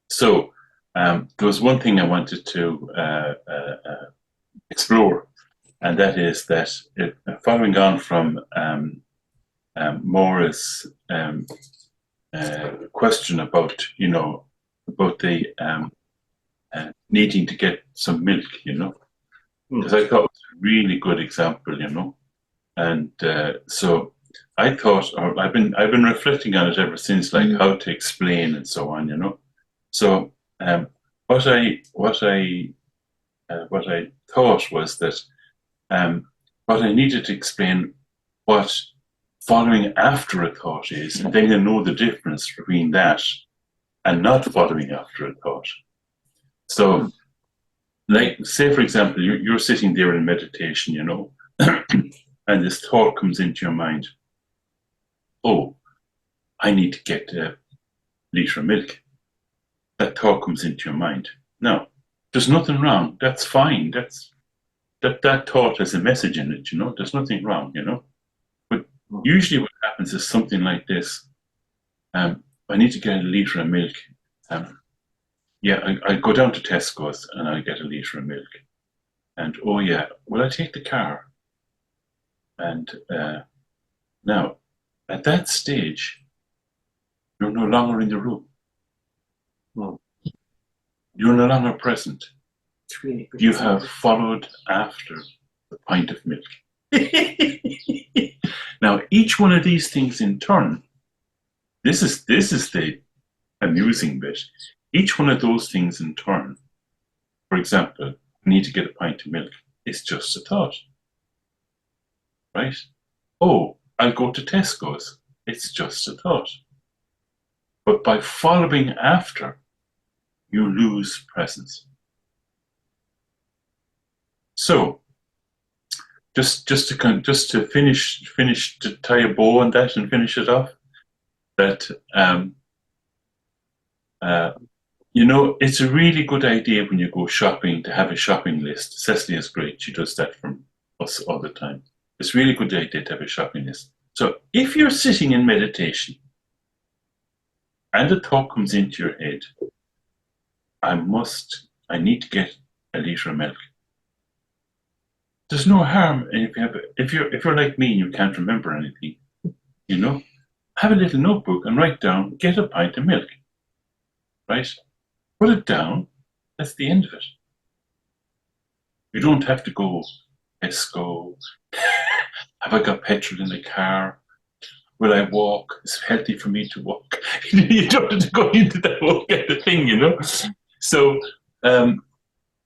So there was one thing I wanted to explore, and that is that following on from Maura's question about, about the needing to get some milk, because I thought it was a really good example, and so I thought, or I've been reflecting on it ever since, like how to explain and so on, So what I thought was that what I needed to explain what following after a thought is, and then you know the difference between that and not following after a thought. So, like, say for example, you're sitting there in meditation, and this thought comes into your mind. Oh, I need to get a liter of milk. That thought comes into your mind. No, there's nothing wrong. That's fine. That thought has a message in it, There's nothing wrong, But usually what happens is something like this. I need to get a liter of milk. I go down to Tesco's and I get a liter of milk. And oh yeah, will I take the car? And now, at that stage, you're no longer in the room. You're no longer present. You have followed after the pint of milk. Now, each one of these things in turn, this is the amusing bit. Each one of those things in turn, for example, I need to get a pint of milk, it's just a thought. Right? Oh, I'll go to Tesco's. It's just a thought. But by following after, you lose presence. So, just to finish to tie a bow on that and finish it off, that it's a really good idea when you go shopping to have a shopping list. Cecily is great; she does that from us all the time. It's a really good idea to have a shopping list. So, if you're sitting in meditation and a thought comes into your head, I need to get a liter of milk. There's no harm if you're like me and you can't remember anything, have a little notebook and write down, get a pint of milk. Right? Put it down, that's the end of it. You don't have to go, Tesco, have I got petrol in the car? Will I walk? Is it healthy for me to walk? You don't have to go into that whole kind of thing, So,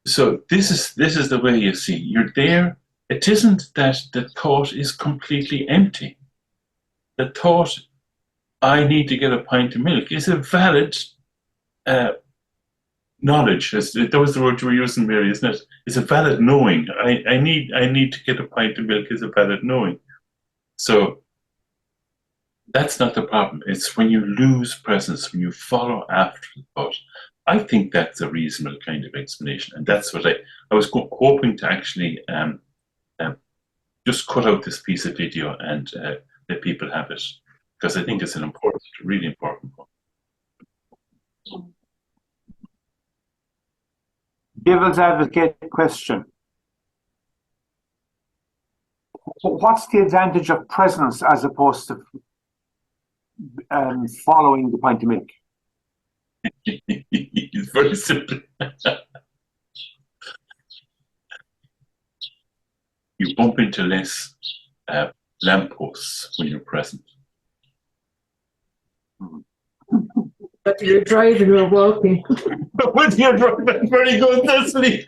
so this is the way you see. You're there. It isn't that the thought is completely empty. The thought, I need to get a pint of milk, is a valid knowledge. That was the word you were using, Mary, isn't it? It's a valid knowing. I need to get a pint of milk is a valid knowing. So that's not the problem. It's when you lose presence, when you follow after the thought. I think that's a reasonable kind of explanation, and that's what I was hoping to actually just cut out this piece of video and let people have it, because I think it's an important, really important one. Devil's advocate question. What's the advantage of presence as opposed to following the pint of milk? It's very simple. You bump into less lampposts when you're present. Whether you're driving or walking. Whether you're driving, very good, Cecily.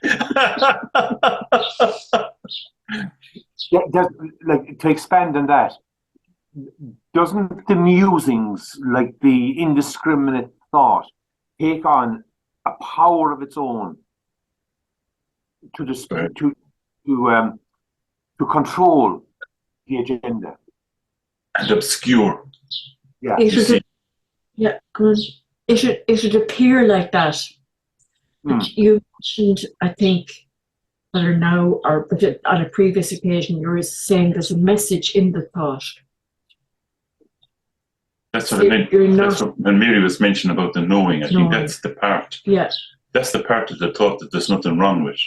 To expand on that, doesn't the musings, like the indiscriminate thought, take on a power of its own to control the agenda and obscure? Yeah, good. It should appear like that. You mentioned, I think, whether now or on a previous occasion, you were saying there's a message in the thought. That's what I meant. That's what, when Mary was mentioning about the knowing, I think that's the part. Yeah. That's the part of the thought that there's nothing wrong with.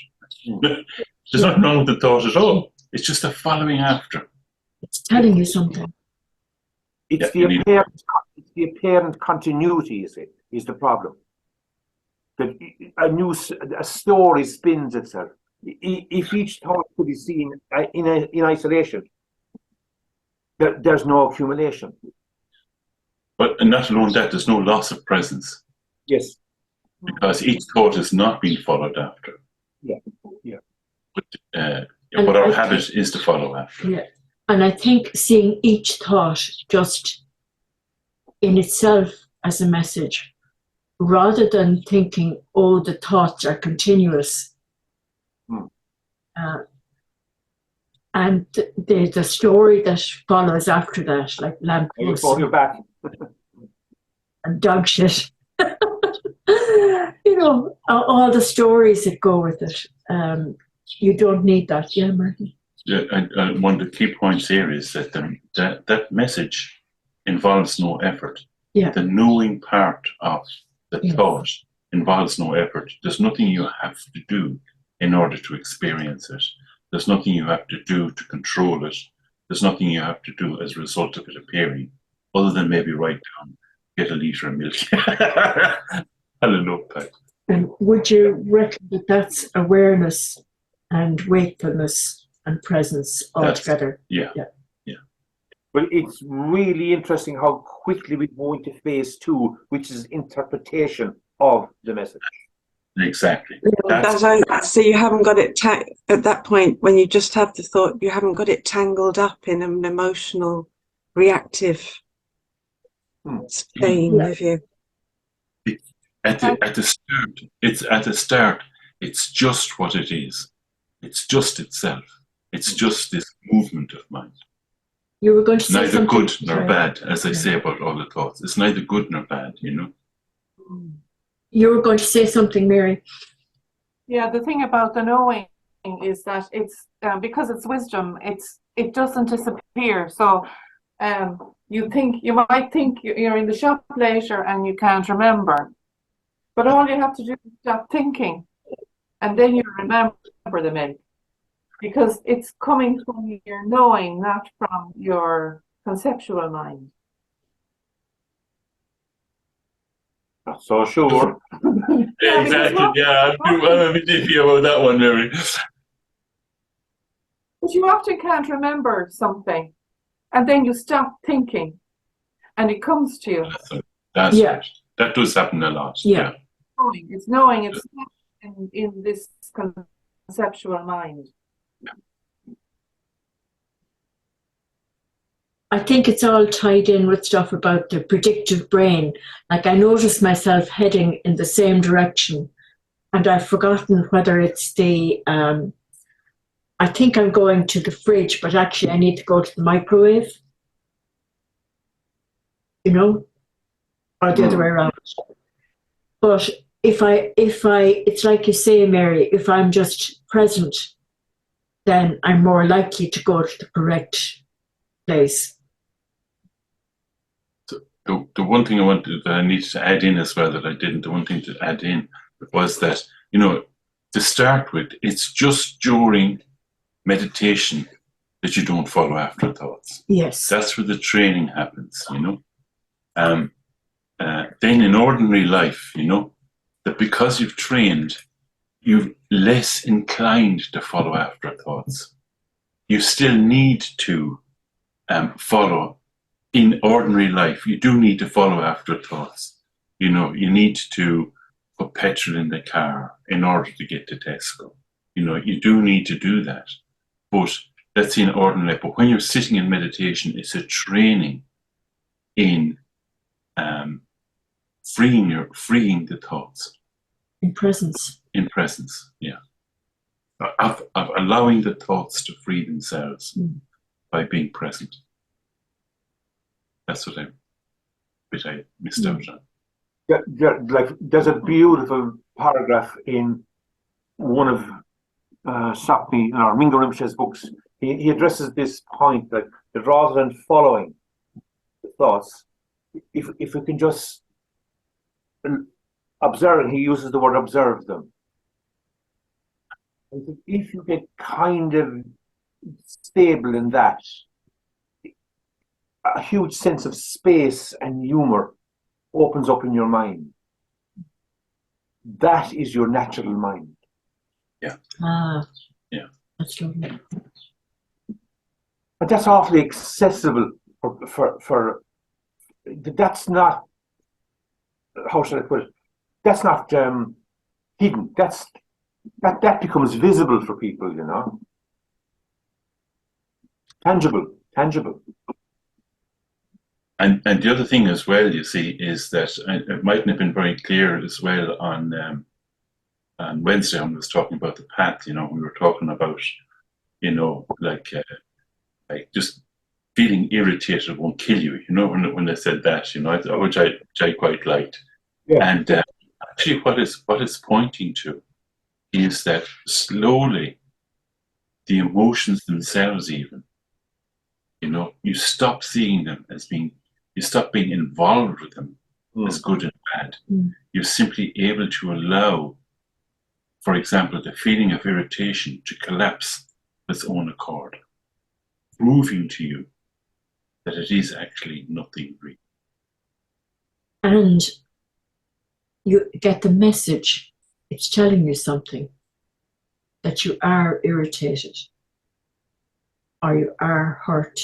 There's nothing wrong with the thought at all. It's just a following after. It's telling you something. It's the apparent continuity, is the problem. That a story spins itself. If each thought could be seen in isolation, there's no accumulation. But and not alone that, there's no loss of presence. Yes. Because each thought is not being followed after. Yeah. Yeah. But what our habit is to follow after. Yeah. And I think seeing each thought just in itself as a message, rather than thinking, oh, the thoughts are continuous. And the story that follows after that, like lampposts and dog shit. You know, all the stories that go with it. You don't need that, yeah, Martin? Yeah, and one of the key points here is that that message involves no effort. Yeah. The knowing part of the thought involves no effort. There's nothing you have to do in order to experience it. There's nothing you have to do to control it. There's nothing you have to do as a result of it appearing, other than maybe write down, get a litre of milk. And a notepad. And would you reckon that that's awareness and wakefulness and presence all together? Yeah. Well, it's really interesting how quickly we go into phase 2, which is interpretation of the message. Exactly. So you haven't got it at that point when you just have the thought, you haven't got it tangled up in an emotional, reactive chain, have you? At the start, it's just what it is. It's just itself. It's just this movement of mind. You were going to say neither good nor bad, as I say about all the thoughts. It's neither good nor bad, you know. You were going to say something, Mary. Yeah, the thing about the knowing is that it's because it's wisdom. It doesn't disappear. So you might think you're in the shop later and you can't remember, but all you have to do is stop thinking, and then you remember the milk. Because it's coming from your knowing, not from your conceptual mind. Not so sure. Yeah, exactly. Yeah, I'm a bit iffy about that one, Mary. But you often can't remember something, and then you stop thinking, and it comes to you. That's right. That does happen a lot. Yeah. It's knowing it's not in this conceptual mind. I think it's all tied in with stuff about the predictive brain. Like I noticed myself heading in the same direction, and I've forgotten whether it's the, I think I'm going to the fridge, but actually I need to go to the microwave, you know, or the other way around. But if I, it's like you say, Mary, if I'm just present, then I'm more likely to go to the correct place. The one thing I needed to add in as well that I didn't, the one thing to add in was that, you know, to start with, it's just during meditation that you don't follow after thoughts. Yes. That's where the training happens, you know. Then in ordinary life, you know, that because you've trained, you're less inclined to follow after thoughts. You still need to follow. In ordinary life, you do need to follow after thoughts. You know, you need to put petrol in the car in order to get to Tesco. You know, you do need to do that. But that's in ordinary life. But when you're sitting in meditation, it's a training in freeing the thoughts. In presence. In presence, yeah. Of allowing the thoughts to free themselves by being present. That's what I missed out on. Like there's a beautiful paragraph in one of Sapni or Mingo Rinpoche's books. He addresses this point that rather than following the thoughts, if we can just observe, he uses the word observe them. I think if you get kind of stable in that, a huge sense of space and humor opens up in your mind. That is your natural mind. Ah. Yeah. That's lovely. But that's awfully accessible for that's not, how should I put it? That's not hidden. That becomes visible for people, you know. Tangible. And the other thing as well, you see, is that it mightn't have been very clear as well on Wednesday when I was talking about the path. You know, we were talking about, you know, like just feeling irritated won't kill you. You know, when they said that, you know, which I quite liked. Yeah. And actually, what it's pointing to is that slowly the emotions themselves, even, you know, you stop seeing them as being, you stop being involved with them as good and bad. You're simply able to allow, for example, the feeling of irritation to collapse of its own accord, proving to you that it is actually nothing real. And you get the message. It's telling you something, that you are irritated, or you are hurt,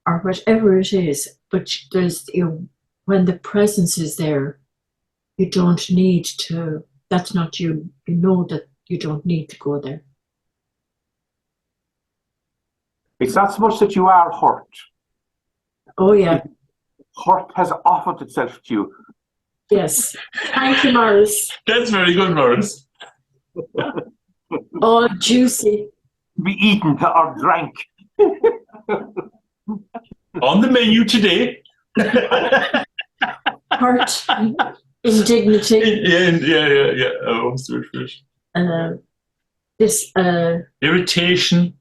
or whatever it is. But there's, when the presence is there, you don't need to, that's not you. You know that you don't need to go there. It's not so much that you are hurt. Oh, yeah. Hurt has offered itself to you. Yes. Thank you, Morris. That's very good, Morris. All juicy. Be eaten or drank. On the menu today. Hurt. Indignity. Yeah. Oh, sweet fish. This Irritation.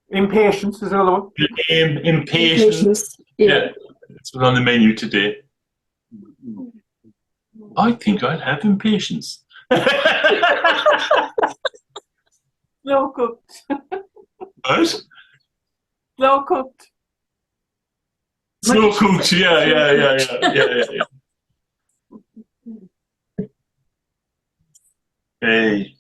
Impatience is another one. Impatience. Yeah. It's on the menu today. I think I'll have impatience. Slow cooked. What? Slow cooked. Slow cooked, yeah. Hey.